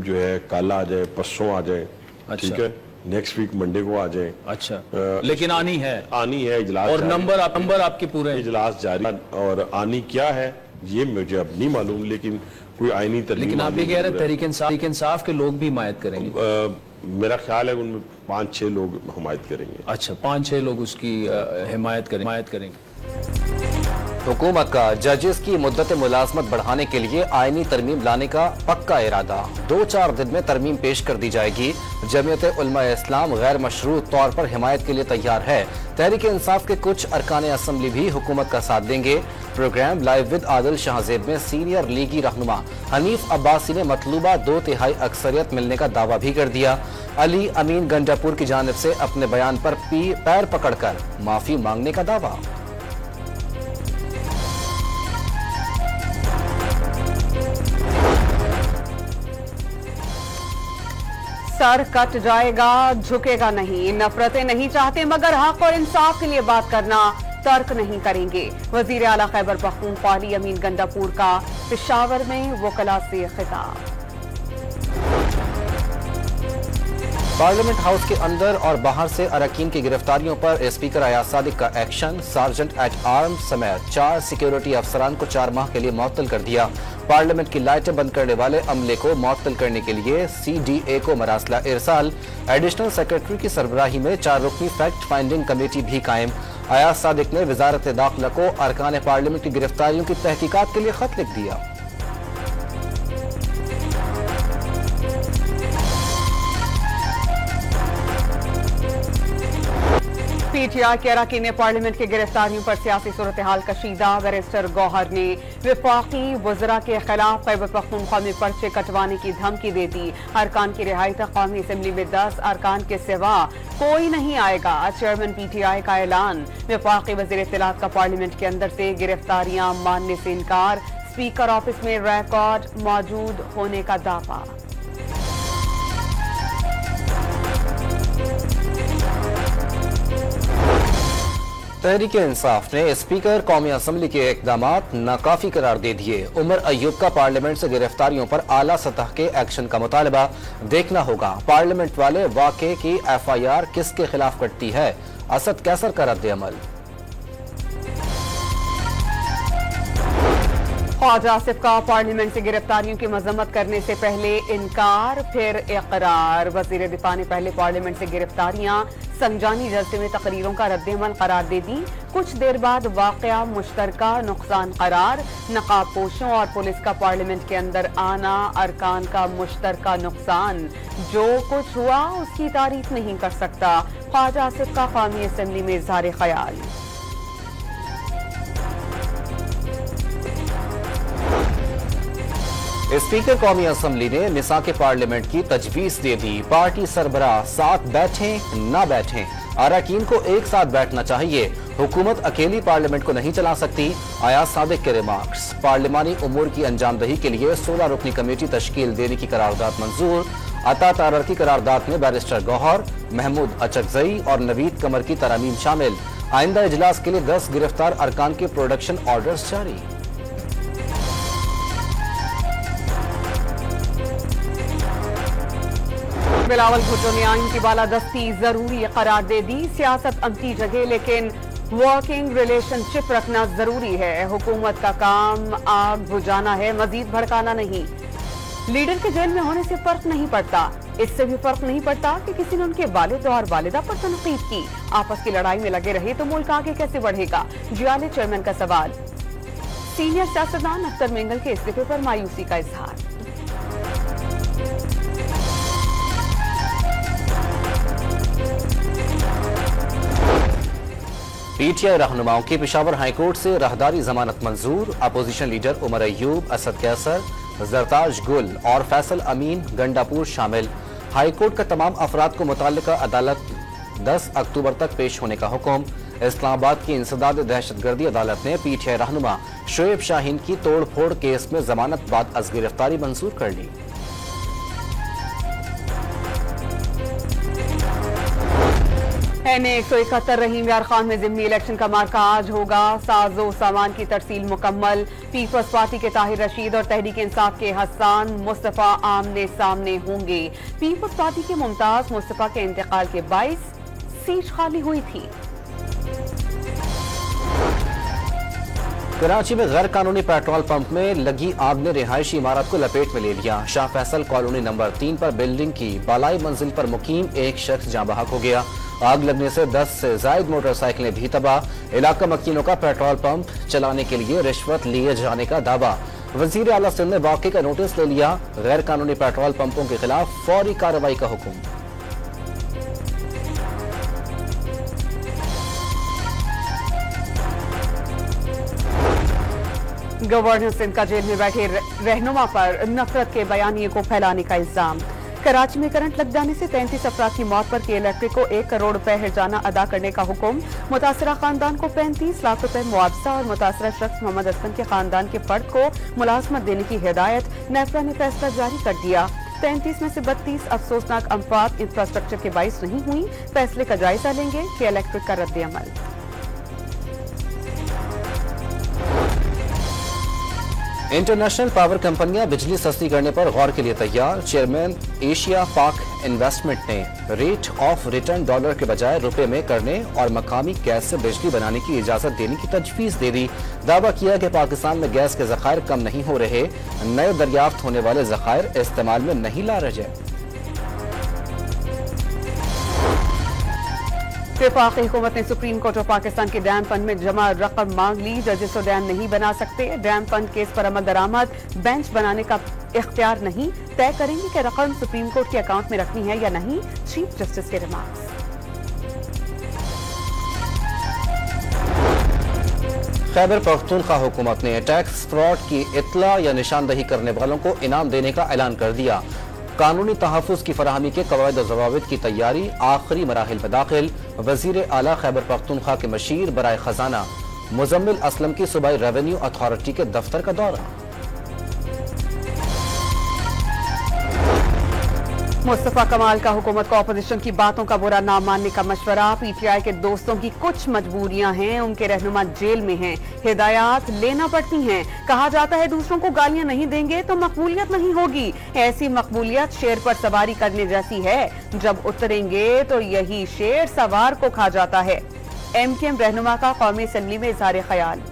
जो है कल आ जाए, परसों आ जाए। अच्छा। ठीक है, नेक्स्ट वीक मंडे को आ जाए। अच्छा, लेकिन आनी है इजलास और नंबर आपके पूरे हैं। इजलास जारी और आनी क्या है ये मुझे अब नहीं मालूम, लेकिन कोई आईनी तरमीम। लेकिन आप ये कह रहे हैं तहरीक इंसाफ के लोग भी हिमायत करेंगे? मेरा ख्याल है उनमें 5-6 लोग हिमायत करेंगे। अच्छा, 5-6 लोग उसकी हिमायत करेंगे। हुकूमत का जजेस की मुद्दत मुलाजमत बढ़ाने के लिए आईनी तरमीम लाने का पक्का इरादा। 2-4 दिन में तरमीम पेश कर दी जाएगी। जमीयत उलमा इस्लाम गैर मशरूत तौर पर हिमायत के लिए तैयार है। तहरीक इंसाफ के कुछ अरकान असम्बली भी हुकूमत का साथ देंगे। Programme live with Adil Shahzeb में सीनियर लीगी रहनुमा हनीफ अब्बासी ने मतलूबा 2/3 अक्सरियत मिलने का दावा भी कर दिया। अली अमीन गंडापुर की जानिब से अपने बयान पर पैर पकड़कर माफी मांगने का दावा। सर कट जाएगा, झुकेगा नहीं। नफरतें नहीं चाहते मगर हक और इंसाफ के लिए बात करना तर्क नहीं करेंगे। वजीर आला खैबर पख्तूनख्वा अली अमीन गंडापुर का पेशावर में वकला से खिताब। पार्लियामेंट हाउस के अंदर और बाहर से अरकान की गिरफ्तारियों पर स्पीकर अयाज सादिक का एक्शन। सार्जेंट एट आर्म्स समेत 4 सिक्योरिटी अफसरान को 4 माह के लिए मुअत्तल कर दिया। पार्लियामेंट की लाइटें बंद करने वाले अमले को मुअत्तल करने के लिए CDA को मरासला इरसाल। एडिशनल सेक्रेटरी की सरबराही में 4 रुकनी फैक्ट फाइंडिंग कमेटी भी कायम। अयाज सादिक ने वजारत दाखिला को अरकान पार्लियामेंट की गिरफ्तारियों की तहकीकात के लिए खत लिख दिया। PTI के अरकान पार्लियामेंट की गिरफ्तारियों पर सियासी सूरत हाल कशीदा। बैरिस्टर गौहर ने वफाकी वज़रा के खिलाफ खैबर पख्तूनख्वा में पर्चे कटवाने की धमकी दे दी। अरकान की रिहाई तक कौमी असम्बली में 10 अरकान के सिवा कोई नहीं आएगा। चेयरमैन PTI का ऐलान। वफाकी वज़ीर इत्तलात का पार्लियामेंट के अंदर से गिरफ्तारियां मानने से इनकार। स्पीकर ऑफिस में रिकॉर्ड मौजूद होने का दावा। तहरीक इंसाफ ने स्पीकर कौमी असम्बली के इक़दामात नाकाफी करार दे दिए। उमर अय्यूब का पार्लियामेंट से गिरफ्तारियों पर आला सतह के एक्शन का मुतालबा। देखना होगा पार्लियामेंट वाले वाक़े की FIR किसके खिलाफ कटती है। असद कैसर का रद्द अमल। ख्वाजा आसिफ का पार्लियामेंट से गिरफ्तारियों की मजम्मत करने से पहले इनकार फिर इकरार। वजीर दिफा ने पहले पार्लियामेंट से गिरफ्तारियां संजानी जलसे में तकरीरों का रद्द-ए-अमल करार दे दी। कुछ देर बाद वाकया मुश्तरका नुकसान करार। नकाबपोशों और पुलिस का पार्लियामेंट के अंदर आना अरकान का मुश्तरका नुकसान। जो कुछ हुआ उसकी तारीफ नहीं कर सकता। ख्वाजा आसिफ का कौमी असम्बली में इज़हार ख्याल। स्पीकर कौमी असम्बली ने निसा के पार्लियामेंट की तजवीज दे दी। पार्टी सरबराह साथ बैठें ना बैठें, अरकान को एक साथ बैठना चाहिए। हुकूमत अकेली पार्लियामेंट को नहीं चला सकती। अयाज सादिक के रिमार्क्स। पार्लियामानी उमूर की अंजामदही के लिए 16 रुकनी कमेटी तश्कील देने की करारदाद मंजूर। अता तारर की करारदाद में बैरिस्टर गौहर, महमूद अचकजई और नवीद कमर की तरामीम शामिल। आइंदा इजलास के लिए 10 गिरफ्तार अरकान के प्रोडक्शन ऑर्डर्स जारी। बिलावल भुट्टो ने आइन की बालादस्ती जरूरी करार दे दी। सियासत अमती जगह लेकिन वर्किंग रिलेशनशिप रखना जरूरी है। हुकूमत का काम आग बुझाना है, मजीद भड़काना नहीं। लीडर के जेल में होने से फर्क नहीं पड़ता। इससे भी फर्क नहीं पड़ता कि किसी ने उनके वालिद और वालिदा पर तनकीद की। आपस की लड़ाई में लगे रहे तो मुल्क आगे कैसे बढ़ेगा। जियाले चेयरमैन का सवाल। सीनियर सियासतदान अख्तर मेंगल के इस्तीफे पर मायूसी का इजहार। PTI रहनुमाओं की पेशावर हाईकोर्ट से राहदारी जमानत मंजूर। अपोजिशन लीडर उमर अय्यूब, असद कैसर, जरताज गुल और फैसल अमीन गंडापुर शामिल। हाईकोर्ट का तमाम अफराद को मुतल्लिका अदालत 10 अक्टूबर तक पेश होने का हुक्म। इस्लामाबाद की इंसदाद दहशतगर्दी अदालत ने PTI रहनुमा शोएब शाहीन की तोड़ फोड़ केस में जमानत बाद अज गिरफ्तारी मंजूर कर ली। NA-171 रहीम यार खान में जिमनी इलेक्शन का मार्का आज होगा। साजो सामान की तरसील मुकम्मल। पीपल्स पार्टी के ताहिर रशीद और तहरीक इंसाफ के हसन मुस्तफा आमने सामने होंगे। पीपल्स पार्टी के मुमताज मुस्तफा के इंतकाल के बाइस सीट खाली हुई थी। कराची में गैर कानूनी पेट्रोल पंप में लगी आग ने रिहायशी इमारत को लपेट में ले लिया। शाह फैसल कॉलोनी नंबर 3 पर बिल्डिंग की बालाई मंजिल पर मुकीम एक शख्स जाँ बहक हो गया। आग लगने से 10 से जायद मोटरसाइकिलें भी तबाह। इलाका मकीनों का पेट्रोल पंप चलाने के लिए रिश्वत लिए जाने का दावा। वजीर आला सिंध ने वाक़े का नोटिस ले लिया। गैर कानूनी पेट्रोल पंपों के खिलाफ फौरी कार्रवाई का हुक्म। गवर्नर सिंध का जेल में बैठे रहनुमा पर नफरत के बयानिए को फैलाने का इल्जाम। कराची में करंट लग जाने से 33 अफराद की मौत पर के इलेक्ट्रिक को 1 करोड़ रुपए हर्जाना अदा करने का हुक्म। मुतासरा खानदान को 35 लाख रुपए मुआवजा और मुतासरा शख्स मोहम्मद असलम के खानदान के फर्द को मुलाजमत देने की हिदायत। नेफरा ने फैसला जारी कर दिया। 33 में से 32 अफसोसनाक अमफात इंफ्रास्ट्रक्चर के बाइस नहीं हुई। फैसले का जायजा लेंगे के इलेक्ट्रिक का रद्द अमल। इंटरनेशनल पावर कंपनियां बिजली सस्ती करने पर गौर के लिए तैयार। चेयरमैन एशिया पाक इन्वेस्टमेंट ने रेट ऑफ रिटर्न डॉलर के बजाय रुपए में करने और मकामी गैस से बिजली बनाने की इजाजत देने की तजवीज दे दी। दावा किया कि पाकिस्तान में गैस के जखायर कम नहीं हो रहे, नए दरियाफ्त होने वाले जखायर इस्तेमाल में नहीं ला रहे। वफाकी हुकूमत ने सुप्रीम कोर्ट ऑफ पाकिस्तान के डैम फंड में जमा रकम मांग ली। जजेस तो डैम नहीं बना सकते। डैम फंड केस पर अमल दरामद बेंच बनाने का इख्तियार नहीं। तय करेंगे कि रकम सुप्रीम कोर्ट के अकाउंट में रखनी है या नहीं। चीफ जस्टिस के रिमार्क्स। खैबर पख्तूनख्वा हुकूमत ने टैक्स फ्रॉड की इत्तला या निशानदही करने वालों को इनाम देने का ऐलान कर दिया। कानूनी तहफ़्फ़ुज़ की फराहमी के कवायद और ज़वाबित की तैयारी आखिरी मराहिल में दाखिल। वज़ीर आला खैबर पख्तूनख्वा के मशीर बराए खजाना मुज़म्मिल असलम की सूबाई रेवेन्यू अथॉरिटी के दफ्तर का दौरा। मुस्तफा कमाल का हुकूमत को अपोजिशन की बातों का बुरा ना मानने का मशवरा। PTI के दोस्तों की कुछ मजबूरियां हैं, उनके रहनुमा जेल में हैं, हिदायत लेना पड़ती हैं। कहा जाता है दूसरों को गालियां नहीं देंगे तो मकबूलियत नहीं होगी। ऐसी मकबूलियत शेर पर सवारी करने जैसी है, जब उतरेंगे तो यही शेर सवार को खा जाता है। MKM रहनुमा का कौमी असेंबली में इज़हार ख्याल।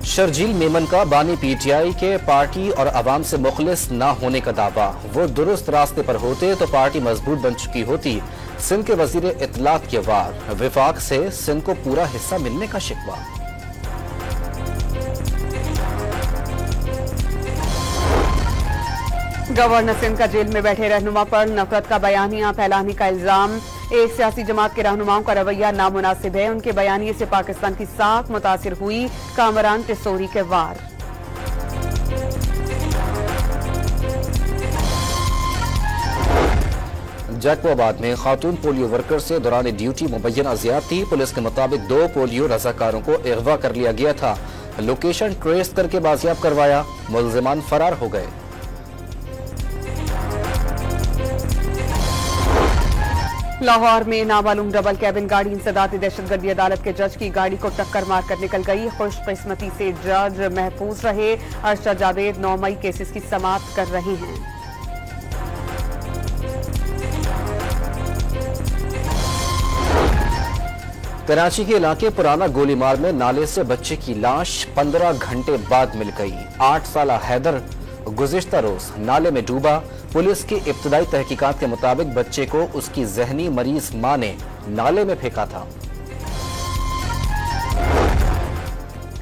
शर्जील मेमन का बानी PTI के पार्टी और अवाम से मुखलिस ना होने का दावा। वो दुरुस्त रास्ते पर होते तो पार्टी मजबूत बन चुकी होती। सिंध के वजीर इत्तलात के वार। विफाक से सिंध को पूरा हिस्सा मिलने का शिकवा। गवर्नर सिंध का जेल में बैठे रहनुमा पर नफरत का बयानिया फैलाने का इल्जाम। एक सियासी जमात के रहनुमाओं का रवैया नामुनासिब है। उनके बयानिए से पाकिस्तान की साख मुतासिर हुई। कामरान टिसोरी के वार। जैकबाबाद में खातून पोलियो वर्कर से दौरान ड्यूटी मुबैना ज्यादती। पुलिस के मुताबिक 2 पोलियो रजाकारों को अगवा कर लिया गया था। लोकेशन ट्रेस करके बाजियाब करवाया। मुल्जिमान फरार हो गए। लाहौर में नामालूम डबल कैबिन गाड़ी इंसदादी दहशतगर्दी अदालत के जज की गाड़ी को टक्कर मारकर निकल गई। खुशकिस्मती से जज महफूज रहे। अरशद जावेद 9 मई केसेस की समाप्त कर रहे हैं। कराची के इलाके पुराना गोलीमार में नाले से बच्चे की लाश 15 घंटे बाद मिल गई। 8 साला हैदर गुज़िश्ता रोज नाले में डूबा। पुलिस की इब्तदाई तहकीकात के मुताबिक बच्चे को उसकी जहनी मरीज मां ने नाले में फेंका था।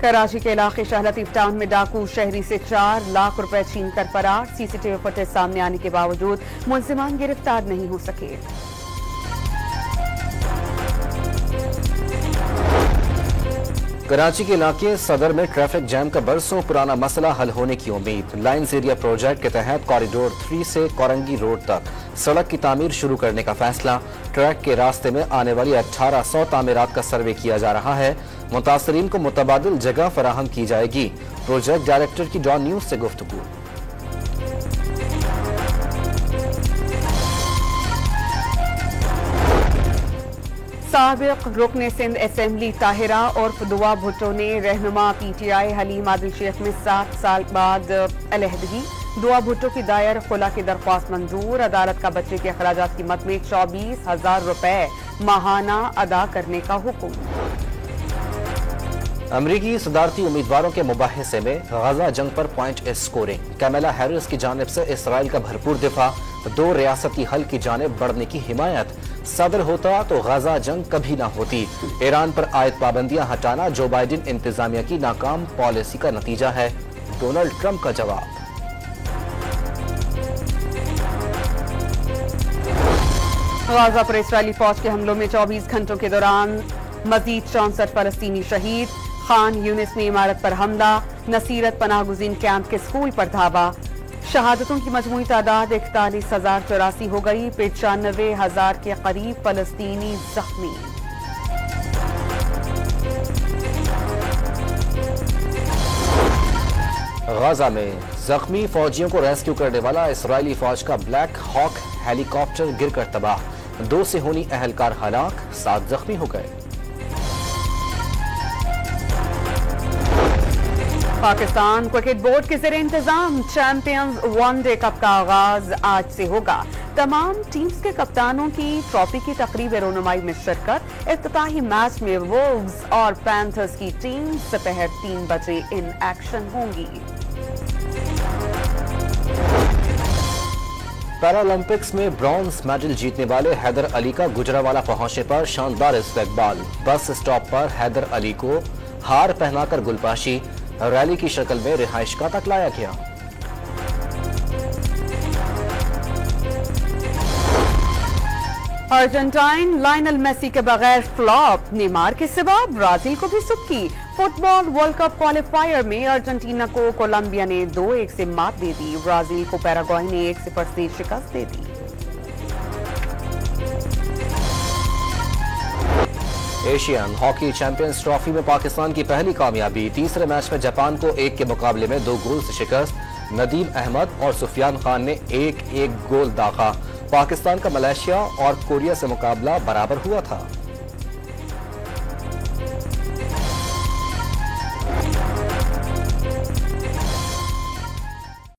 कराची के इलाके शाह लतीफ टाउन में डाकू शहरी से 4 लाख रुपए छीन कर फरार। CCTV फुटेज सामने आने के बावजूद मुल्जिमान गिरफ्तार नहीं हो सके। कराची के इलाके सदर में ट्रैफिक जैम का बरसों पुराना मसला हल होने की उम्मीद। लाइन्स एरिया प्रोजेक्ट के तहत कॉरिडोर 3 से कोरंगी रोड तक सड़क की तामीर शुरू करने का फैसला। ट्रैक के रास्ते में आने वाली 1800 तामीरात का सर्वे किया जा रहा है। मुतासरीन को मुतबादिल जगह फराहम की जाएगी। प्रोजेक्ट डायरेक्टर की डॉन न्यूज से गुफ्तगू। साबिक रुकन सिंध असेंबली ताहिरा और दुआ भुट्टो ने रहनुमा PTI हलीम आदिल शेख में 7 साल बाद अलहदगी। दुआ भुट्टो की दायर खुला की दरख्वास्त मंजूर। अदालत का बच्चे के अखराजात कीमत में 24,000 रुपए माहाना अदा करने का हुक्म। अमरीकी सदारती उम्मीदवारों के मुबाहिसे में गजा जंग पर पॉइंट स्कोरिंग। कैमला हैरिस की जानिब से इसराइल का भरपूर दिफा, 2 रियासती हल की जानिब बढ़ने की हिमायत। सदर होता तो गजा जंग कभी ना होती। ईरान पर आयद पाबंदियां हटाना जो बाइडेन इंतजामिया की नाकाम पॉलिसी का नतीजा है, डोनाल्ड ट्रंप का जवाब। गाजा पर इस्राएली फौज के हमलों में 24 घंटों के दौरान मजीद 64 फलस्तीनी शहीद। खान यूनिस में इमारत पर हमला। नसीरत पनाहगुजीन कैंप के स्कूल पर धावा। शहादतों की मजमूई तादाद 41,084 हो गई। 95,000 के करीब फलस्तीनी जख्मी। गाजा में जख्मी फौजियों को रेस्क्यू करने वाला इस्राएली फौज का ब्लैक हॉक हेलीकॉप्टर गिरकर तबाह। 2 सेहूनी अहलकार हलाक, 7 जख्मी हो गए। पाकिस्तान क्रिकेट बोर्ड के ज़रिए इंतजाम चैंपियंस वनडे कप का आगाज आज से होगा। तमाम टीम्स के कप्तानों की ट्रॉफी की तकरीब रोनुमाई में शिरकत। इफ्तिताही मैच में वुल्व्स और पैंथर्स की टीम दोपहर 3 बजे इन एक्शन होंगी। पैरालंपिक्स में ब्रॉन्ज मेडल जीतने वाले हैदर अली का गुजरावाला पहुंचने पर शानदार इस्तकबाल। बस स्टॉप पर हैदर अली को हार पहनाकर गुलपाशी, रैली की शक्ल में रिहाइशगाह तक लाया गया। अर्जेंटाइन लायनल मेसी के बगैर फ्लॉप। नेमार के सिवा ब्राजील को भी सुक्की। फुटबॉल वर्ल्ड कप क्वालिफायर में अर्जेंटीना को कोलंबिया ने 2-1 से मात दे दी। ब्राजील को पैराग्वे ने 1-0 से शिकस्त दे दी। एशियन हॉकी चैंपियंस ट्रॉफी में पाकिस्तान की पहली कामयाबी। तीसरे मैच में जापान को 1 के मुकाबले में 2 गोल से शिकस्त। नदीम अहमद और सुफियान खान ने 1-1 गोल दागा। पाकिस्तान का मलेशिया और कोरिया से मुकाबला बराबर हुआ था।